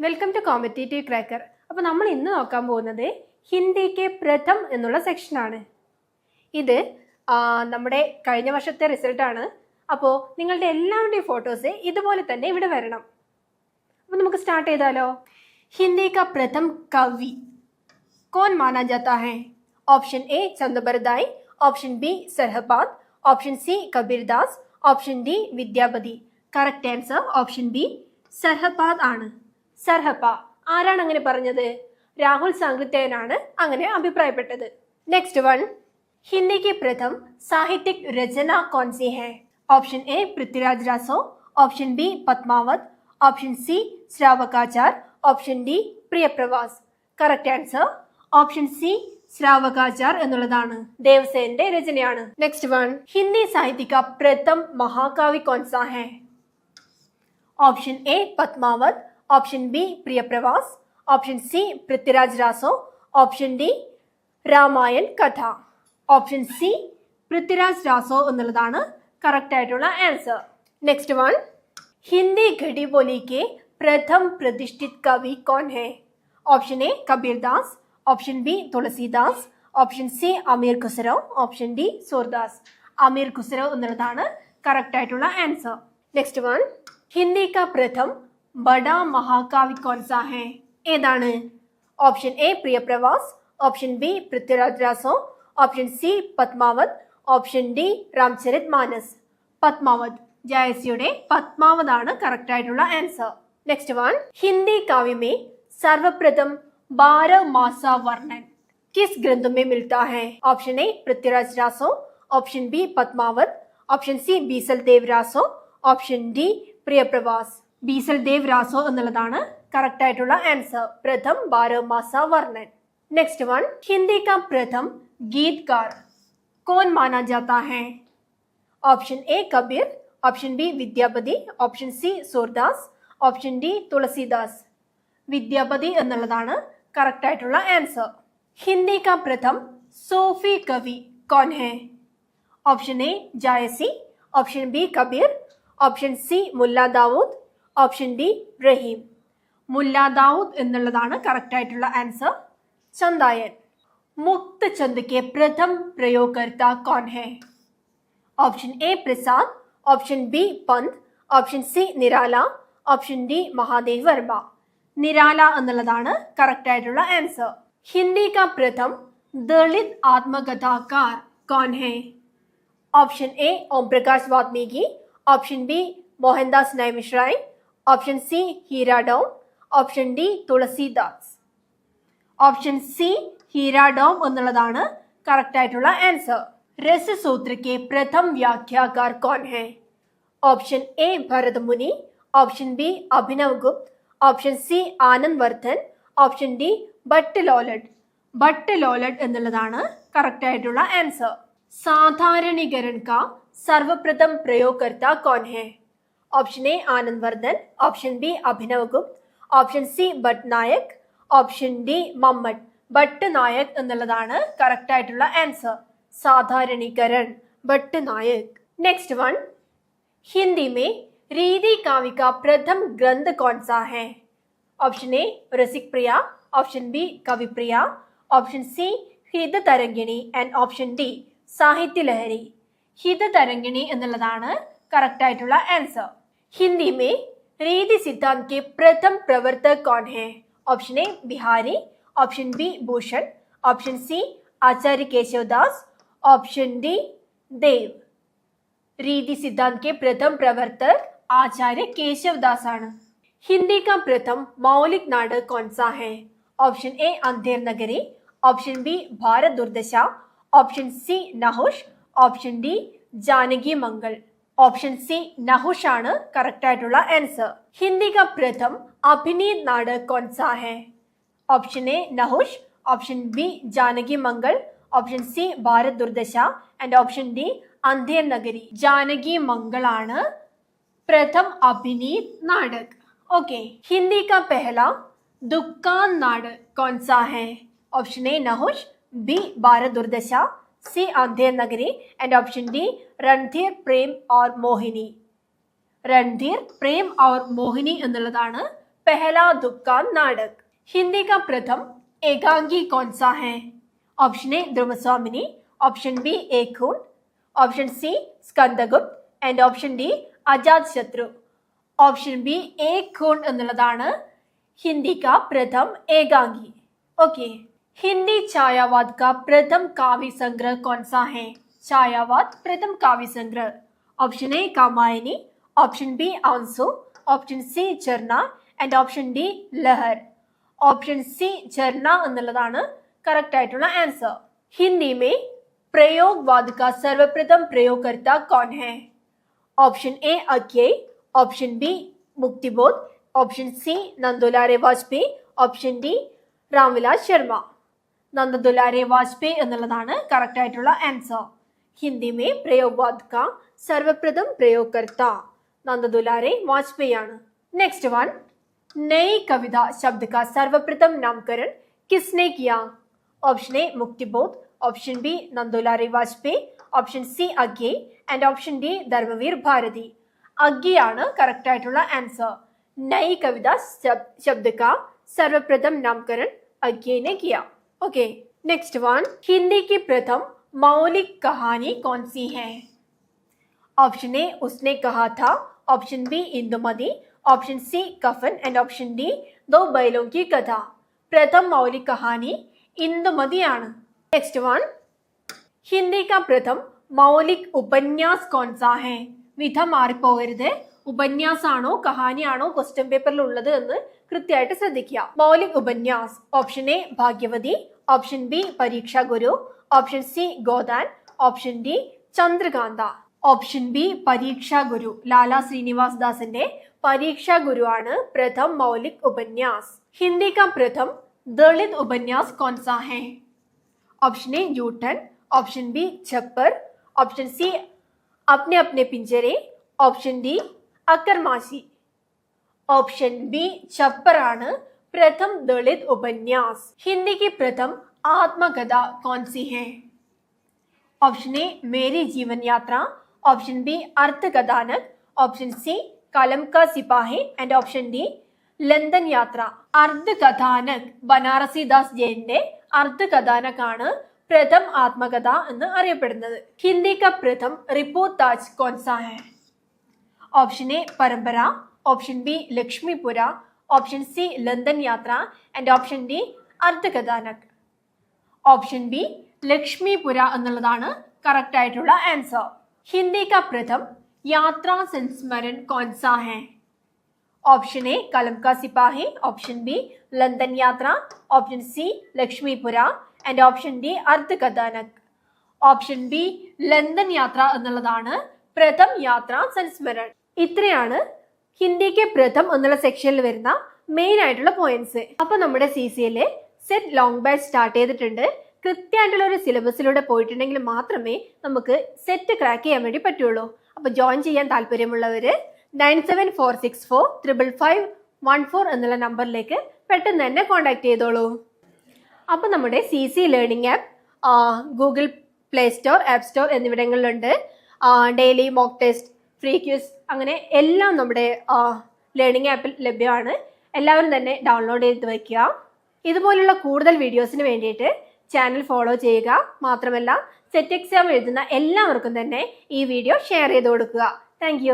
Welcome to competitive cracker. അപ്പോൾ നമ്മൾ ഇന്ന് നോക്കാൻ പോകുന്നത് ഹിന്ദിക്ക് പ്രഥം എന്നുള്ള സെക്ഷനാണ്. ഇത് നമ്മുടെ കഴിഞ്ഞ വർഷത്തെ റിസൾട്ടാണ്. അപ്പോൾ നിങ്ങളുടെ എല്ലാവരുടെയും ഫോട്ടോസ് ഇതുപോലെ തന്നെ ഇവിടെ വരണം. അപ്പോൾ നമുക്ക് സ്റ്റാർട്ട് ചെയ്താലോ. ഹിന്ദി का प्रथम कवि कौन माना जाता है? Option A Chandbardai, option B Sarahpad, option C Kabirdas, option D Vidyapati. Correct answer option B Sarahpad ആണ്. സർഹപ ആരാണ് അങ്ങനെ പറഞ്ഞത്? രാഹുൽ സാങ്കൃത്യനാണ് അങ്ങനെ അഭിപ്രായപ്പെട്ടത്. നെക്സ്റ്റ് വൺ, हिंदी की प्रथम साहित्यिक रचना कौन सी है? Option A Prithviraj Raso, option B Padmavat, option C Shravakachar, option D Priyapravas. Correct answer option C Shravakachar എന്നുള്ളതാണ്. ദേവസേന്റെ രചനയാണ്. നെക്സ്റ്റ് വൺ, ഹിന്ദി സാഹിത്യ का प्रथम महाकाव्य कौन सा है? Option A Padmavat, option B Priyapravas, option C Prithviraj Raso, option D Ramayan Katha. Option C Prithviraj Raso എന്നുള്ളതാണ് കറക്റ്റ് ആയിട്ടുള്ള answer. Next one, Hindi Khadi Boli के प्रथम प्रतिष्ठित कवि कौन है? Option A Kabirdas, option B Tulsidas, option C Amir Khusro, option D Surdas. Amir Khusro എന്നുള്ളതാണ് കറക്റ്റ് ആയിട്ടുള്ള ആൻസർ. നെക്സ്റ്റ് വൺ, ഹിന്ദി का प्रथम बड़ा महाकाव्य कौन सा है? ഏതാണ്? Option A Priyapravas, option B Prithviraj Raso, option C Padmavat, option D Ramcharit Manas. Padmavat, ജയസിയുടെ പദ്മാവത് ആണ് കറക്റ്റ് ആയിട്ടുള്ള ആൻസർ. നെക്സ്റ്റ് വൺ, ഹിന്ദി काव्य में सर्वप्रथम 12 मासा वर्णन किस ग्रंथ में मिलता है? Option A Prithviraj Raso, option B Padmavat, option C Bisal Dev Raso, option D Priyapravas. Bisal Dev Raso എന്നുള്ളതാണ് കറക്റ്റ് ആയിട്ടുള്ള ആൻസർ. പ്രഥം 12 मासा वर्णन. നെക്സ്റ്റ് വൺ, ഹിന്ദി का प्रथम गीतकार कौन माना जाता है? Option A Kabir, option B Vidyapati, option C Surdas, option D Tulsidas. Vidyapati എന്നുള്ളതാണ് കറക്റ്റ് ആയിട്ടുള്ള ആൻസർ. ഹിന്ദി का प्रथम सूफी कवि कौन है? Option A Jayasi, option B Kabir, option C Mulla Daud, option D റഹീം. മുല്ല ദാവൂദ് എന്നുള്ളതാണ് കറക്റ്റ് ആയിട്ടുള്ള ആൻസർ. ചന്ദായൻ. मुक्त छंद के प्रथम प्रयोगकर्ता कौन है? Option A Prasad, option B Pant, option C Nirala, option D Mahadev Varma. Nirala എന്നുള്ളതാണ് കറക്റ്റ് ആയിട്ടുള്ള ആൻസർ. ഹിന്ദി का प्रथम दलित आत्मकथाकार कौन है? Option A Om Prakash Valmiki, option B Mohandas Naimishrai, option C Hira Dom, option D Tulsidas. Option C Hira Dom എന്നുള്ളതാണ് കറക്റ്റ് ആയിട്ടുള്ള ആൻസർ. रससूत्र के प्रथम व्याख्याकार कौन है? ऑप्शन ए भरत मुनि, ऑप्शन बी अभिनव गुप्त, option C Anand Vardhan, option D Bhat ലോലഡ്. Bhat ലോലഡ് എന്നുള്ളതാണ് കറക്റ്റ് ആയിട്ടുള്ള ആൻസർ. സാധാരണീകरण का सर्वप्रथम प्रयोगकर्ता कौन है? Option A Anand Vardhan, option B Abhinav Gupt, option C Bhatt Nayak, option D Mammat. Bhatt Nayak എന്നുള്ളതാണ് കറക്റ്റ് ആയിട്ടുള്ള ആൻസർ. സാധാരണീകരൺ ഭട്ട് നായക്. നെക്സ്റ്റ് വൺ, हिंदी में रीति काव्य का प्रथम ग्रंथ कौन सा है? Option A Rasik Priya, option B Kavi Priya, option C हित तरंगिणी ആൻഡ് ഓപ്ഷൻ ഡി സാഹിത്യ ലഹരി. ഹിത തരംഗിണി എന്നുള്ളതാണ് കറക്റ്റ് ആയിട്ടുള്ള ആൻസർ. ഹിന്ദി में रीति सिद्धांत के प्रथम प्रवर्तक कौन है? Option A Bihari, option B Bhushan, option C Acharya Keshavdas, option D Dev. रीति सिद्धांत के प्रथम प्रवर्तक आचार्य केशवदास ആണ്. हिंदी का प्रथम मौलिक नाटक कौन सा है? ऑप्शन ए Andher Nagari, option B Bharat Durdasha, option C Nahush, option D Janaki Mangal. Option C Nahush ആണ് കറക്റ്റ് ആയിട്ടുള്ള ആൻസർ. हिंदी का प्रथम अभिनीत नाटक कौन सा है? Option A Nahush, option B Janaki Mangal, option C Bharat Durdasha and option D Andher Nagari. Janaki मंगल ആണ് प्रथम अभिनीत नाटक. ओके. हिंदी का पहला दुकान नाटक कौन सा है? Option A Nahush, B Bharat Durdasha, C Andher Nagri and option D Randhir Prem और मोहिनी. रणधीर प्रेम और मोहिनी എന്നുള്ളതാണ് पहला दुख का नाटक। हिंदी का प्रथम एकांकी कौन सा है? Option A Dhruvswamini, option B Ek Khoon, option C Skandagupta and option D Ajatshatru. Option B Ek खून എന്നുള്ളതാണ് हिंदी का प्रथम एकांकी. ओके. हिंदी छायावाद का प्रथम काव्य संग्रह कौन सा है? छायावाद प्रथम काव्य संग्रह. Option A Kamayani, option B Aansu, option C Jharna and option D Lahar. Option C Jharna എന്നുള്ളതാണ് करेक्ट ആയിട്ടുള്ള आंसर. हिंदी में प्रयोगवाद का सर्वप्रथम प्रयोगकर्ता कौन है? Option A Agyeya, option B Muktibodh, option C Nandadulare Vajpeyi, option D Ramvilas Sharma. Nandadulare Vajpeyi എന്നുള്ളതാണ് കറക്റ്റ് ആയിട്ടുള്ള ആൻസർ. ഹിന്ദി में प्रयोगवाद का सर्वप्रथम प्रयोगकर्ता नंददुलारे वाजपेयी ആണ്. नेक्स्ट वन, नई कविता शब्द का सर्वप्रथम नामकरण किसने किया? Option A Muktibodh, option B Nandadulare Vajpeyi, option C Agyeya and option D Dharmveer Bharati. अज्ञेയാണ് करेक्ट ആയിട്ടുള്ള आंसर. नई कविता शब्द का सर्वप्रथम नामकरण अज्ञेय ने किया. ओके. नेक्स्ट वन, हिंदी की प्रथम मौलिक कहानी कौन सी है? ऑप्शन ए उसने कहा था, option B Indumati, option C Kafan and option D दो बैलों की कथा. प्रथम मौलिक कहानी इंदुमती ആണ്. नेक्स्ट वन, हिंदी का प्रथम मौलिक उपन्यास कौन सा है? വിധം മാറിപ്പോകരുത്. ഉപന്യാസാണോ കഹാനിയാണോ ക്വസ്റ്റ്യൻ പേപ്പറിൽ ഉള്ളത് എന്ന് കൃത്യമായിട്ട് ശ്രദ്ധിക്കുക. മൗലിക് ഉപന്യാസ്. Option A Bhagyavati, option B Pariksha Guru, option C Godan, option D Chandrakanta. Option B Pariksha Guru. ലാലാ ശ്രീനിവാസ് ദാസിന്റെ പരീക്ഷാ ഗുരു ആണ് പ്രഥം മൗലിക് ഉപന്യാസ്. ഹിന്ദി का प्रथम दलित उपन्यास कौन सा है? ऑप्शन ए जूठन, ऑप्शन बी छप्पर, ऑप्शन सी अपने अपने पिंजरे, ऑप्शन डी अकरमाशी. ऑप्शन बी छप्पर ആണ് प्रथम दलित उपन्यास. हिंदी की प्रथम आत्मकथा कौन सी है? ऑप्शन ए मेरी जीवन यात्रा, ऑप्शन बी अर्थकथानक, ऑप्शन सी कलम का सिपाही and ऑप्शन डी ലണ്ടൻ യാത്ര. അർദ്ധകഥാനക് ബനാറസി ദാസ് ജയന്റെ അർദ്ധകഥാനക് ആണ് പ്രഥം ആത്മകഥ എന്ന് അറിയപ്പെടുന്നത്. ഹിന്ദി का प्रथम रिपोर्ताज कौन सा है? Option A Parampara, option B Lakshmipura, option C London Yatra and option D Ardhakathanak. Option B Lakshmipura എന്നുള്ളതാണ് കറക്റ്റ് ആയിട്ടുള്ള ആൻസർ. ഹിന്ദി का प्रथम यात्रा संस्मरण कौन सा है? ऑप्शन ए Kalam ka Sipahi, option B London यात्रा, option C Lakshmipura and option D Ardhakathanak. Option B London യാത്ര എന്നുള്ളതാണ് പ്രഥം യാത്ര സംസ്മരൺ. ഇത്രയാണ് ഹിന്ദിക്ക് പ്രഥം എന്നുള്ള സെക്ഷനിൽ വരുന്ന മെയിൻ ആയിട്ടുള്ള പോയിന്റ്സ്. അപ്പൊ നമ്മുടെ CCLA set long batch start ചെയ്തിട്ടുണ്ട്. കൃത്യമായിട്ടുള്ള ഒരു സിലബസിലൂടെ പോയിട്ടുണ്ടെങ്കിൽ മാത്രമേ നമുക്ക് സെറ്റ് ക്രാക്ക് ചെയ്യാൻ വേണ്ടി പറ്റുള്ളൂ. അപ്പൊ ജോയിൻ ചെയ്യാൻ താല്പര്യമുള്ളവര് 9746455514 എന്നുള്ള നമ്പറിലേക്ക് പെട്ടെന്ന് തന്നെ കോൺടാക്ട് ചെയ്തോളൂ. അപ്പോൾ നമ്മുടെ CC learning app Google play store, app store എന്നിവിടങ്ങളിലുണ്ട്. Daily mock test, free quiz, അങ്ങനെ എല്ലാം നമ്മുടെ ലേണിംഗ് ആപ്പിൽ ലഭ്യമാണ്. എല്ലാവരും തന്നെ ഡൗൺലോഡ് ചെയ്ത് വയ്ക്കുക. ഇതുപോലുള്ള കൂടുതൽ വീഡിയോസിന് വേണ്ടിയിട്ട് ചാനൽ ഫോളോ ചെയ്യുക. മാത്രമല്ല സെറ്റ് എക്സാം എഴുതുന്ന എല്ലാവർക്കും തന്നെ ഈ വീഡിയോ ഷെയർ ചെയ്ത് കൊടുക്കുക. താങ്ക്